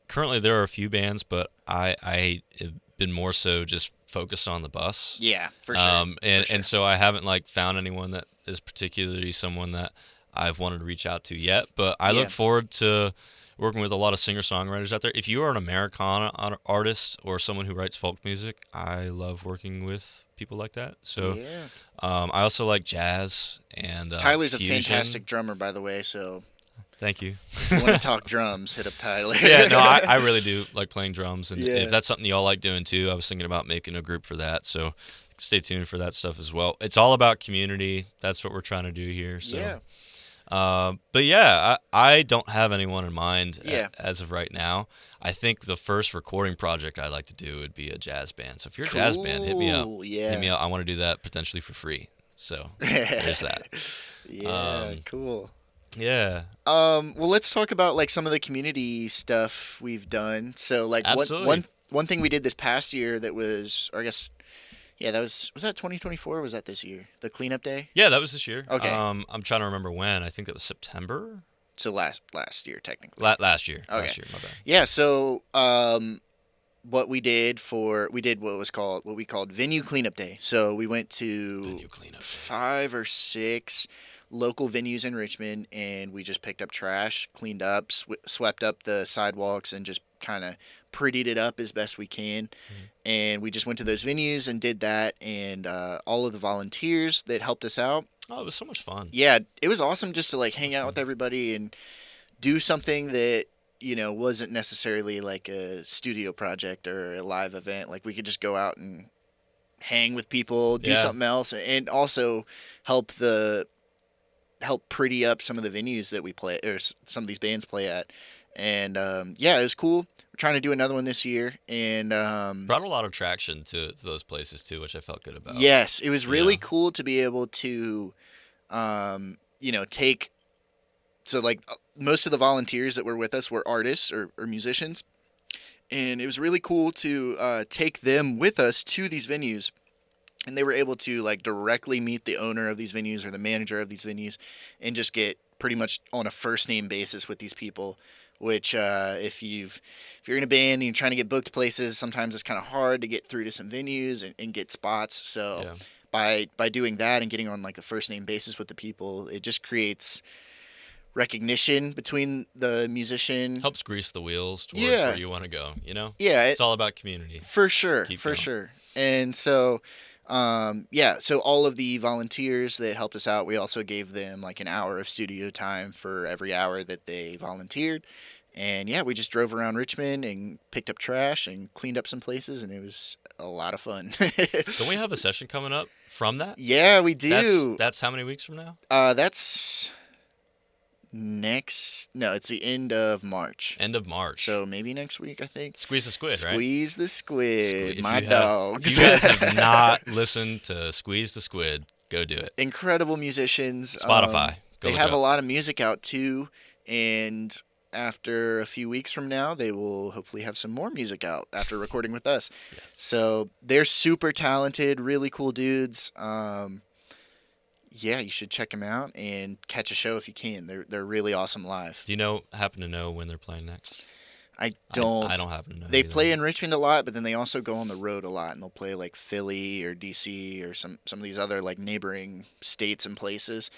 currently there are a few bands, but I have been more so just focused on the bus. Yeah, for sure. And so I haven't like found anyone that is particularly someone that I've wanted to reach out to yet. But I Yeah. look forward to working with a lot of singer-songwriters out there. If you are an Americana artist or someone who writes folk music, I love working with people like that. So Yeah. I also like jazz and Tyler's a fusion. fantastic drummer, by the way. So Thank you. if you want to talk drums, hit up Tyler. Yeah, no, I really do like playing drums, and Yeah. if that's something y'all like doing too, I was thinking about making a group for that. So stay tuned for that stuff as well. It's all about community. That's what we're trying to do here. So. Yeah. But yeah, I don't have anyone in mind Yeah. as of right now. I think the first recording project I'd like to do would be a jazz band. So if you're a jazz band, hit me up. Cool, yeah. Hit me up. I want to do that potentially for free. So there's that. Yeah, cool. Yeah. Well, let's talk about like some of the community stuff we've done. So, like Absolutely. one thing we did this past year that was, or I guess, yeah, that was that 2024 or was that this year? The cleanup day. Yeah, that was this year. Okay. I'm trying to remember when. I think that was September. So last year technically. Last year. Okay. Last year. My bad. Yeah. So what we did what we called venue cleanup day. So we went to Venue cleanup. 5 or 6 local venues in Richmond, and we just picked up trash, cleaned up, swept up the sidewalks, and just kind of prettied it up as best we can. And we just went to those venues and did that, and all of the volunteers that helped us out. Oh, it was so much fun. Yeah, it was awesome just to like hang out with everybody and do something that wasn't necessarily like a studio project or a live event. Like we could just go out and hang with people, do Yeah. something else, and also help pretty up some of the venues that we play or some of these bands play at. And yeah, it was cool. We're trying to do another one this year, and Brought a lot of traction to those places too, which I felt good about. yes, it was really Yeah. cool to be able to take. So like most of the volunteers that were with us were artists or musicians, and it was really cool to take them with us to these venues, and they were able to like directly meet the owner of these venues or the manager of these venues, and just get pretty much on a first name basis with these people. Which if you're in a band and you're trying to get booked places, sometimes it's kind of hard to get through to some venues and get spots. So Yeah. by doing that and getting on like a first name basis with the people, it just creates recognition between the musician. Helps grease the wheels towards Yeah. where you want to go. Yeah, It's all about community. for sure, Keep for going. sure. And so, yeah, so all of the volunteers that helped us out, we also gave them like an hour of studio time for every hour that they volunteered. And yeah, we just drove around Richmond and picked up trash and cleaned up some places, and it was a lot of fun. Don't we have a session coming up from that? Yeah, we do. That's how many weeks from now? That's no, it's the end of March. End of March. So maybe next week, I think. Squeeze the Squid, right? Squeeze the squid, If my you have- dogs. If you guys have not listened to Squeeze the Squid, go do it. Incredible musicians. Spotify. Go They look have it a up. lot of music out too, and after a few weeks from now, they will hopefully have some more music out after recording with us. Yes. So they're super talented, really cool dudes. Yeah, you should check them out and catch a show if you can. They're really awesome live. Do you happen to know when they're playing next? I don't. I don't happen to know. They either. play in Richmond a lot, but then they also go on the road a lot, and they'll play like Philly or DC or some of these other like neighboring states and places.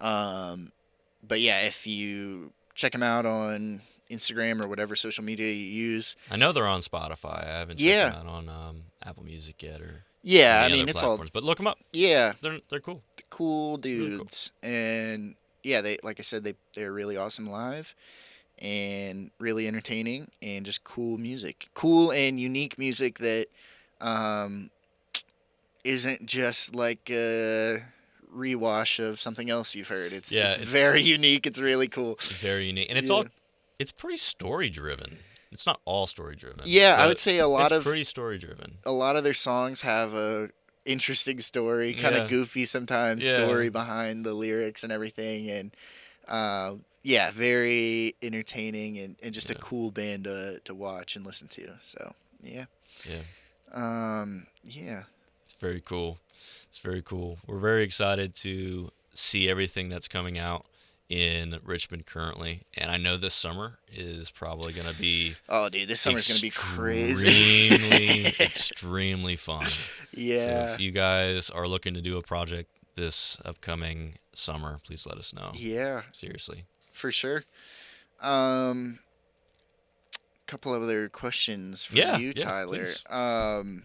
But yeah, if you check them out on Instagram or whatever social media you use, I know they're on Spotify. I haven't checked Yeah. them out on Apple Music yet or yeah, I any mean other it's all platforms. But look them up. yeah, They're cool. cool Really cool. dudes, and yeah, they like I said they're really awesome live. And really entertaining and just cool music. Cool and unique music that isn't just like a rewash of something else you've heard. It's Yeah, it's it's- very unique. It's really cool. Very unique, and it's Yeah. it's pretty story driven. It's not all story driven. Yeah, I would say a lot of pretty story driven. their songs have a interesting story, kind of Yeah. goofy sometimes Yeah. story behind the lyrics and everything. And Yeah, very entertaining and just a Yeah. cool band to watch and listen to. So yeah, Yeah. yeah, It's very cool. It's very cool. We're very excited to see everything that's coming out in Richmond currently, and I know this summer is probably going to be oh dude, this summer's gonna be crazy. extremely fun. So Yeah, if you guys are looking to do a project this upcoming summer, please let us know. yeah, Seriously. for sure. Um, Couple of other questions for Yeah, you, yeah, Tyler. please.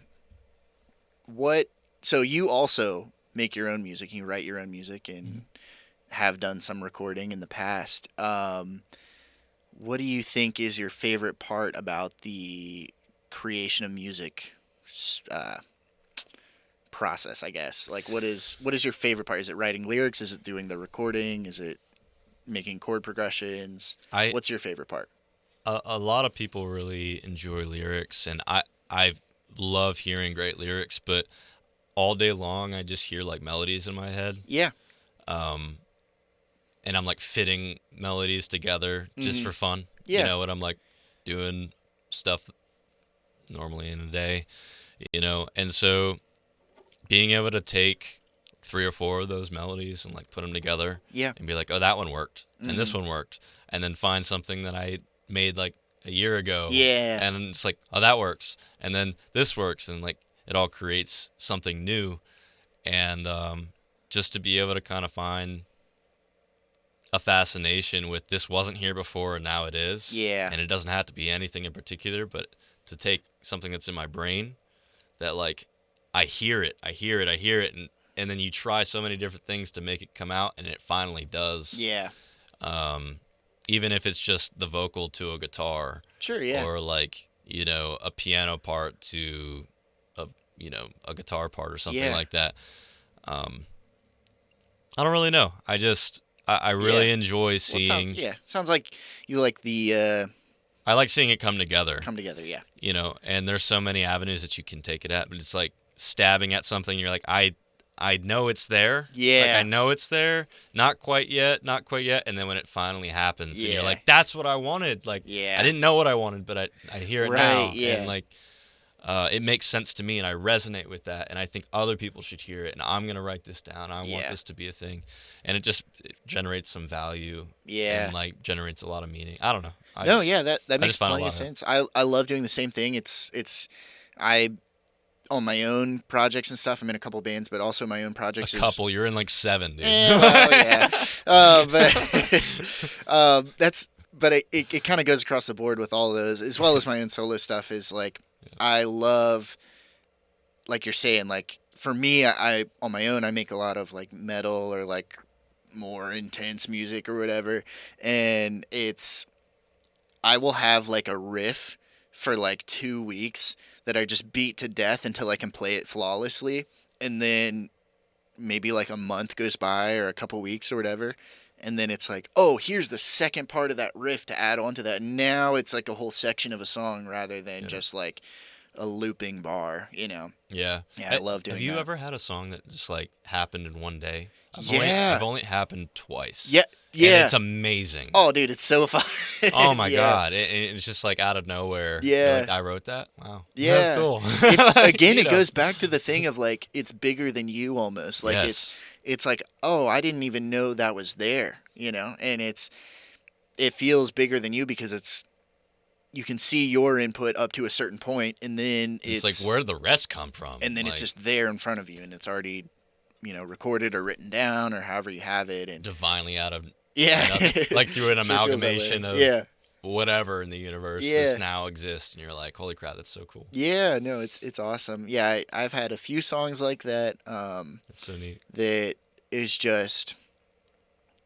What? So you also make your own music. You write your own music Mhm. and have done some recording in the past. What do you think is your favorite part about the creation of music uh, process? I guess. Like, what is your favorite part? Is it writing lyrics? Is it doing the recording? Is it making chord progressions? I What's your favorite part? a lot of people really enjoy lyrics, and I love hearing great lyrics, but all day long I just hear like melodies in my head. Yeah. Um, and I'm like fitting melodies together just Hmm. for fun, Yeah. and I'm like doing stuff normally in a day, and so being able to take three or four of those melodies and like put them together Yeah. and be like, oh, that one worked and Hmm. this one worked, and then find something that I made like a year ago, Yeah. and it's like, oh, that works, and then this works, and like it all creates something new, and just to be able to kind of find a fascination with this wasn't here before and now it is, Yeah. and it doesn't have to be anything in particular, but to take something that's in my brain that like I hear it, and then you try so many different things to make it come out, and it finally does. Yeah. Um, even if it's just the vocal to a guitar, Sure. Yeah. or like a piano part to a a guitar part or something Yeah. like that. Um, I don't really know. I Yeah. really enjoy Well, it sounds seeing. yeah. Sounds like you like the I like seeing it come together. come together. Yeah. And there's so many avenues that you can take it at, but it's like stabbing at something. You're like, I know it's there. Like, I Yeah. know it's there. Not quite yet, not quite yet. And then when it finally happens, and you're Yeah. like, that's what I wanted. Like, I Yeah. didn't know what I wanted, but I hear it Right. now. And Yeah. like, it makes sense to me, and I resonate with that. And I think other people should hear it. And I'm going to write this down. I want Yeah. this to be a thing. And it generates some value Yeah. and like generates a lot of meaning. I don't know. No. Yeah. That I makes just find a plenty of lot of sense. I love doing the same thing. I on my own projects and stuff. I'm in a couple bands, but also my own a projects is. couple. You're in like 7, dude. Well, yeah. But that's but it kind of goes across the board with all of those, as well as my own solo stuff. Is like I love, like you're saying, like for me, I on my own I make a lot of like metal or like more intense music or whatever, and I will have like a riff for like 2 weeks that I just beat to death until I can play it flawlessly, and then maybe like a month goes by or a couple weeks or whatever, and then it's like, oh, here's the second part of that riff to add on to that. Now it's like a whole section of a song rather than Yeah. just like a looping bar. Yeah. Yeah, I love Have doing you that. ever had a song that just like happened in one day? Yeah. I've only happened twice. Yeah. And Yeah. it's amazing. Oh, dude, it's so fun. Oh my Yeah. god. It's just like out of nowhere. You're Yeah. like, I wrote that? Wow. That's Yeah. cool. Again, You it know. goes back to the thing of like it's bigger than you almost. Like Yes. it's like, oh, I didn't even know that was there, and it feels bigger than you because you can see your input up to a certain point, and then It's like, where did the rest come from? it's Like, just there in front of you, and it's already recorded or written down or however you have it, and divinely out of yeah, nothing. Like through an Sure feels that way. amalgamation of Yeah, whatever in the universe yeah, this now exists. And you're like, holy crap, that's so cool. yeah. No, it's awesome. Yeah, I've had a few songs like that. That's so neat. That is just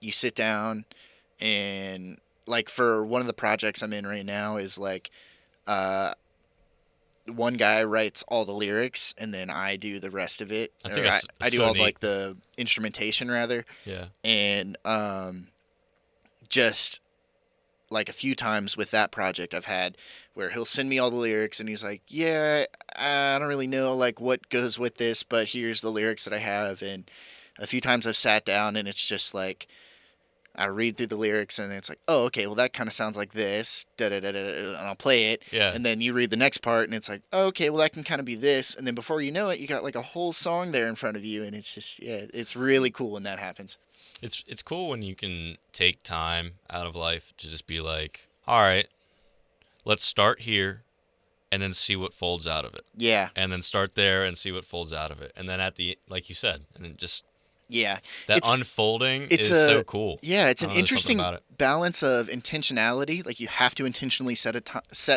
you sit down and like for one of the projects I'm in right now is like uh one guy writes all the lyrics and then I do the rest of it. I Or think that's I do so all neat. like the instrumentation rather. Yeah. And just like a few times with that project I've had where he'll send me all the lyrics and he's like, yeah, I don't really know like what goes with this, but here's the lyrics that I have. And a few times I've sat down and it's just like I read through the lyrics and it's like, oh, okay, well that kind of sounds like this, da da da da, and I'll play it. Yeah. And then you read the next part and it's like, oh, okay, well that can kind of be this, and then before you know it, you got like a whole song there in front of you, and it's just it's really cool when that happens. It's cool when you can take time out of life to just be like, all right, let's start here and then see what folds out of it. Yeah. And then start there and see what folds out of it. And then at the, like you said, and then just Yeah. that unfolding is so cool. Yeah, it's an There's something interesting about it. balance of intentionality. Like you have to intentionally set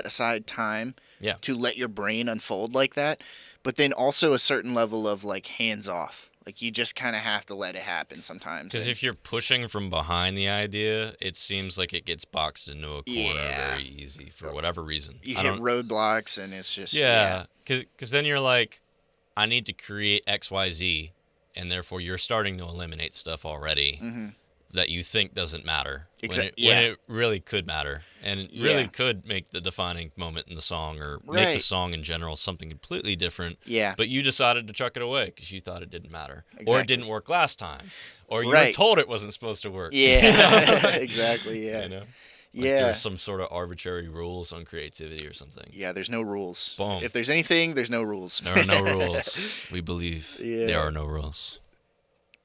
aside time Yeah. to let your brain unfold like that, but then also a certain level of like hands off. Like you just kind of have to let it happen sometimes. Because And if you're pushing from behind the idea, it seems like it gets boxed into a corner Yeah. very easy for whatever reason. you hit roadblocks and it's just Yeah, because then you're like, I need to create X, Y, Z, and therefore you're starting to eliminate stuff already Mm-hmm. that you think doesn't matter when Yeah. it really could matter, and it really could make the defining moment in the song, or make the Right. song in general something completely different. Yeah. But you decided to chuck it away because you thought it didn't matter, or it Exactly. didn't work last time, or you were Right. told it wasn't supposed to work. Yeah. Exactly. Yeah. You know? Like Yeah. there's some sort of arbitrary rules on creativity or something. Yeah, there's no rules. Boom. If there's anything, there's no rules. There are no rules. We believe Yeah. there are no rules.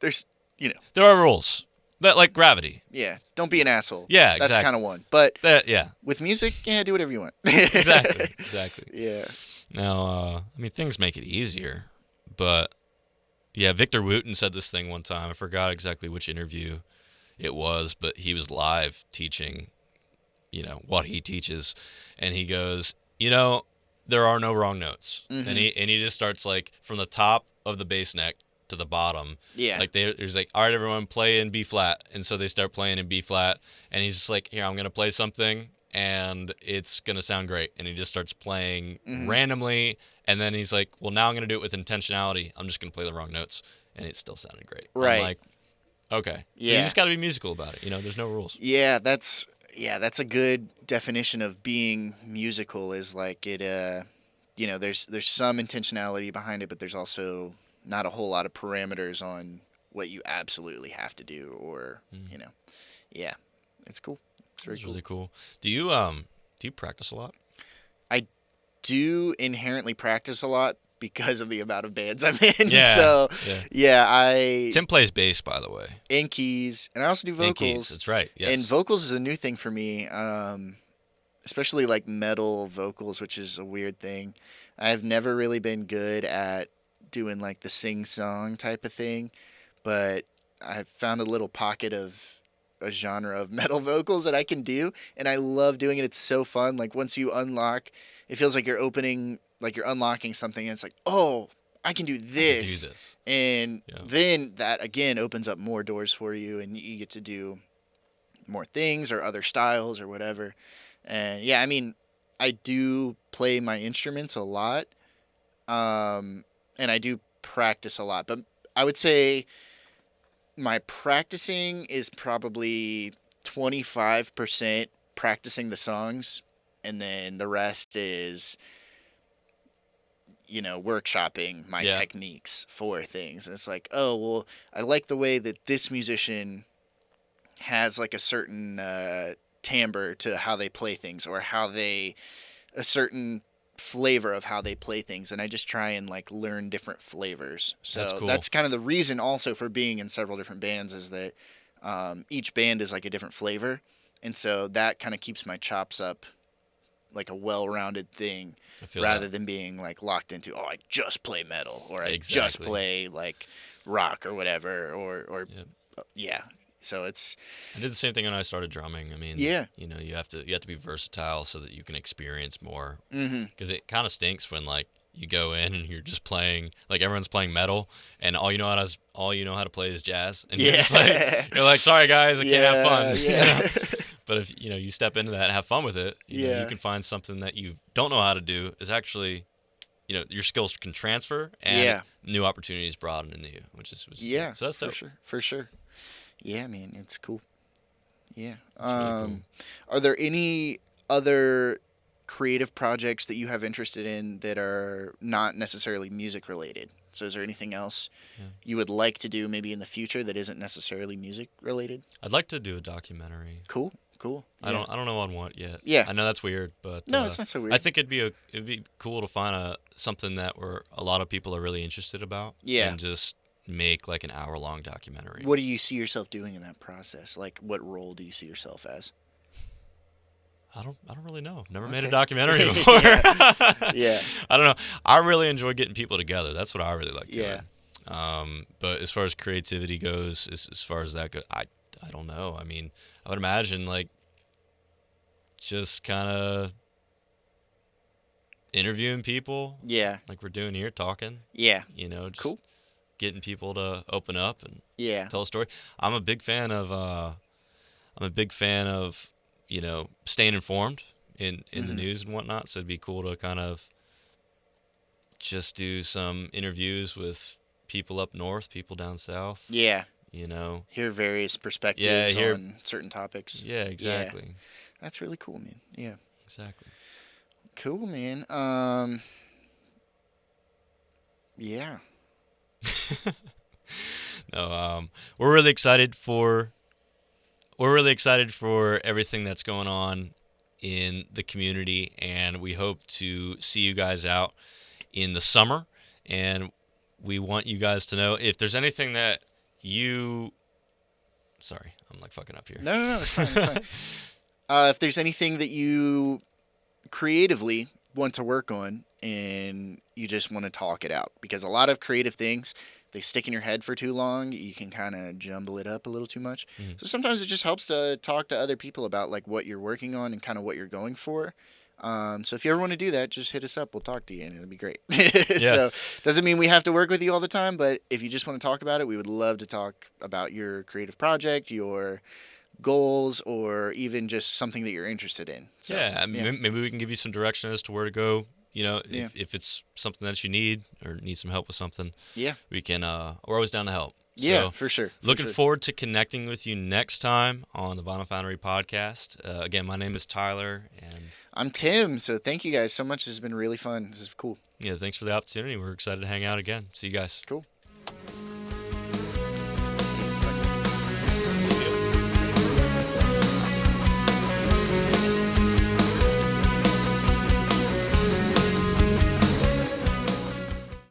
There's, There are rules. That, like gravity. yeah, don't be an asshole. Yeah, That's exactly. kind of one. But Yeah, with music, yeah, do whatever you want. exactly. Yeah. Now, I mean, things make it easier, but yeah, Victor Wooten said this thing one time. I forgot exactly which interview it was, but he was live teaching, what he teaches, and he goes, there are no wrong notes, Mhm. and he just starts like from the top of the bass neck to the bottom. Yeah. Like there's like, all right, everyone play in B flat, and so they start playing in B flat, and he's just like, here, I'm gonna play something, and it's gonna sound great, and he just starts playing Mhm. randomly, and then he's like, well, now I'm gonna do it with intentionality. I'm just gonna play the wrong notes, and it still sounded great. Right. I'm like, okay, so you Yeah. just got to be musical about it. There's no rules. Yeah, that's a good definition of being musical. Is like it. There's some intentionality behind it, but there's also not a whole lot of parameters on what you absolutely have to do, or yeah, it's cool. It's very It's cool. really cool. Do you practice a lot? I do inherently practice a lot because of the amount of bands I'm in. Yeah, So yeah. I Tim plays bass, by the way. and keys, and I also do vocals. And keys. That's right. Yes. And vocals is a new thing for me, especially like metal vocals, which is a weird thing. I've never really been good at doing like the sing-song type of thing, but I found a little pocket of a genre of metal vocals that I can do, and I love doing it. It's so fun. Like once you unlock, it feels like you're unlocking something, and it's like, oh, I can do this. Do this. And Yeah. then that again opens up more doors for you, and you get to do more things or other styles or whatever. And yeah, I mean, I do play my instruments a lot, and I do practice a lot. But I would say my practicing is probably 25% practicing the songs, and then the rest is workshopping my Yeah. techniques for things. And it's like, oh, well, I like the way that this musician has like a certain timbre to how they play things, or a certain flavor of how they play things. And I just try and like learn different flavors. So That's cool. that's kind of the reason also for being in several different bands, is that each band is like a different flavor. And so that kind of keeps my chops up like a well-rounded thing, I feel rather that. than being like locked into, oh, I just play metal, or I just Exactly. play like rock or whatever, or Yep. yeah. So it's I did the same thing when I started drumming. I mean, Yeah. you have to be versatile so that you can experience more. mm-hmm. Because it kind of stinks when like you go in and you're just playing, like everyone's playing metal, and all you know how to play is jazz, and you're just like, sorry guys, I can't have fun. Yeah. But if you step into that and have fun with it, you Yeah. can find something that you don't know how to do is actually, your skills can transfer, and Yeah. new opportunities broaden into you, which is Yeah, so that's dope. for sure. Yeah, man, it's cool. Yeah. That's really cool. Are there any other creative projects that you have interested in that are not necessarily music related? So is there anything else Yeah. you would like to do maybe in the future that isn't necessarily music related? I'd like to do a documentary. Cool. I Yeah. don't know on what yet. Yeah. I know that's weird, but No, it's not so weird. I think it'd be cool to find something that where a lot of people are really interested about. Yeah. And just make like an hour-long documentary. What do you see yourself doing in that process? Like, what role do you see yourself as? I don't really know. Never made Okay. a documentary before. Yeah. I don't know. I really enjoy getting people together. That's what I really like Yeah. doing. But as far as creativity goes, as far as that goes, I don't know. I mean, I would imagine like just kind of interviewing people Yeah. like we're doing here, talking. Yeah. You know, just Cool. getting people to open up and Yeah. tell a story. I'm a big fan of you know, staying informed in the news and whatnot. So it'd be cool to kind of just do some interviews with people up north, people down south. Yeah. You know. Hear various perspectives hear- on certain topics. Yeah, exactly. That's really cool, man. Yeah. Exactly. Cool, man. Yeah. No, we're really excited for everything that's going on in the community, and we hope to see you guys out in the summer. And we want you guys to know if there's anything that you. Sorry, I'm like fucking up here. No, it's fine. It's fine. If there's anything that you creatively want to work on and you just want to talk it out, because a lot of creative things, they stick in your head for too long, you can kind of jumble it up a little too much. So sometimes it just helps to talk to other people about like what you're working on and kind of what you're going for. So if you ever want to do that, just hit us up. We'll talk to you and it'll be great. So doesn't mean we have to work with you all the time, but if you just want to talk about it, we would love to talk about your creative project, your goals, or even just something that you're interested in. So, yeah, I mean, maybe we can give you some direction as to where to go. You know, Yeah. if it's something that you need or need some help with something, Yeah. we can. We're always down to help. Yeah, So, for sure. looking forward to connecting with you next time on the Vinyl Foundry podcast. Again, my name is Tyler, and I'm Tim. So thank you guys so much. This has been really fun. This is cool. yeah, thanks for the opportunity. We're excited to hang out again. See you guys. Cool.